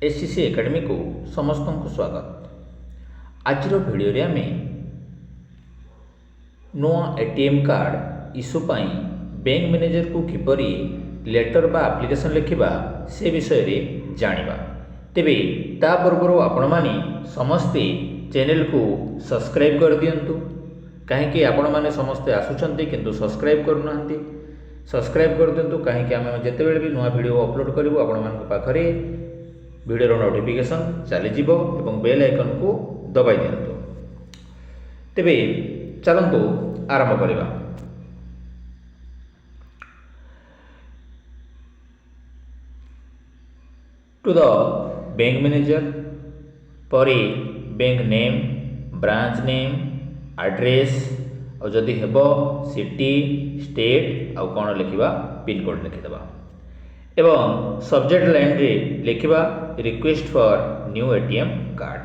SCC academy को समस्त को स्वागत। आज भिडियो आम नुआ एटीएम कार्ड इश्यू पाई बैंक मैनेजर को किपरि लेटर बा एप्लिकेशन लिखा से विषय रे जानिबा। तेबे ता पूर्व आपण माने समस्ते चैनल को सब्सक्राइब कर दियंतु। कहीं आपण माने समस्ते आसुचंती किंतु सब्सक्राइब करूनांती। सब्सक्राइब कर दियंतु कहीं आम जितेबाला भी नुआ वीडियो अपलोड करूँ आपण मान पाखरे वीडियो नोटिफिकेशन चली जीवो एवं बेल आइकन को दबाई दियंतु। तेबे चलंतु आरंभ करिबा। टू द बैंक मैनेजर परी bank name, branch name, address और जदि हेबो सिटी, स्टेट आउ कोन लिखिबा पिन कोड लिखिदबा एवं सब्जेक्ट लाइन रे लिखिबा request for new ATM card.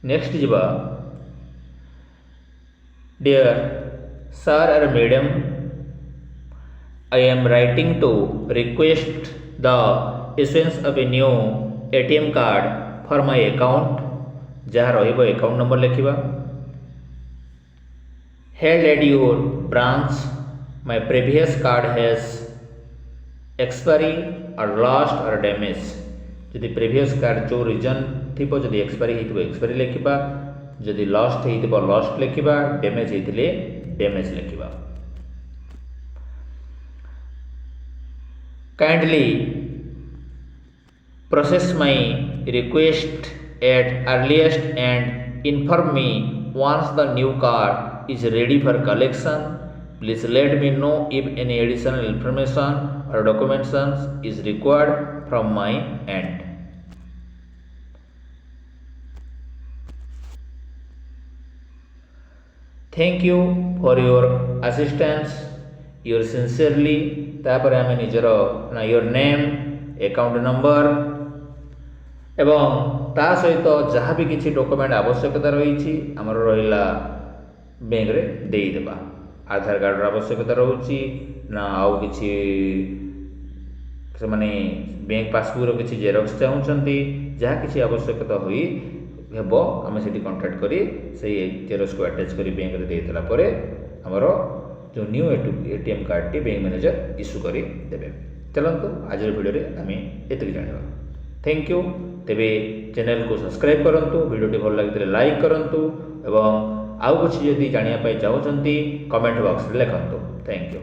Next जीवा dear sir or madam, I am writing to request the issuance of a new ATM card for my account. जहाँ रहिबो account number लिखिबा। Held at your branch, my previous card has expiry or lost or damaged। जदि previous card जो reason थी जदि expiry होइतिबो expiry लिखिबा, जदि लॉस्ट होइतिबो लॉस्ट लिखिबा, डैमेज होइतिले डैमेज लिखिबा। Kindly process my request at earliest and inform me once the new card is ready for collection. Please let me know if any additional information or documentation is required from my end. Thank you for your assistance. Yours sincerely। तापर आम निजर your name, account number एवं ता सहित जहाँ भी किसी document आवश्यकता रही आमर रहा बैंक रे देदेबा। आधार कार्ड आवश्यकता रोची ना आउ किसी से माने बैंक पासबुक किसी जेरक्स चाहूँगी जहाँ किसी आवश्यकता हुई हेबो आम से कांटेक्ट करी से जेरक्स को अटैच करी बैंक रे देदेला परे हमर जो न्यू एटीएम कार्ड टी बैंक मैनेजर इश्यू करी देबे। चलंतु आज वीडियो रे आम एतिक जानिबा। Thank you. तेबे चैनल को सब्सक्राइब करंतु, वीडियो भल लगे लाइक करंतु एवं आउ कुछ जदि जानिया पाई चाहूँगी कमेंट बॉक्स रे लिखंतु। Thank you.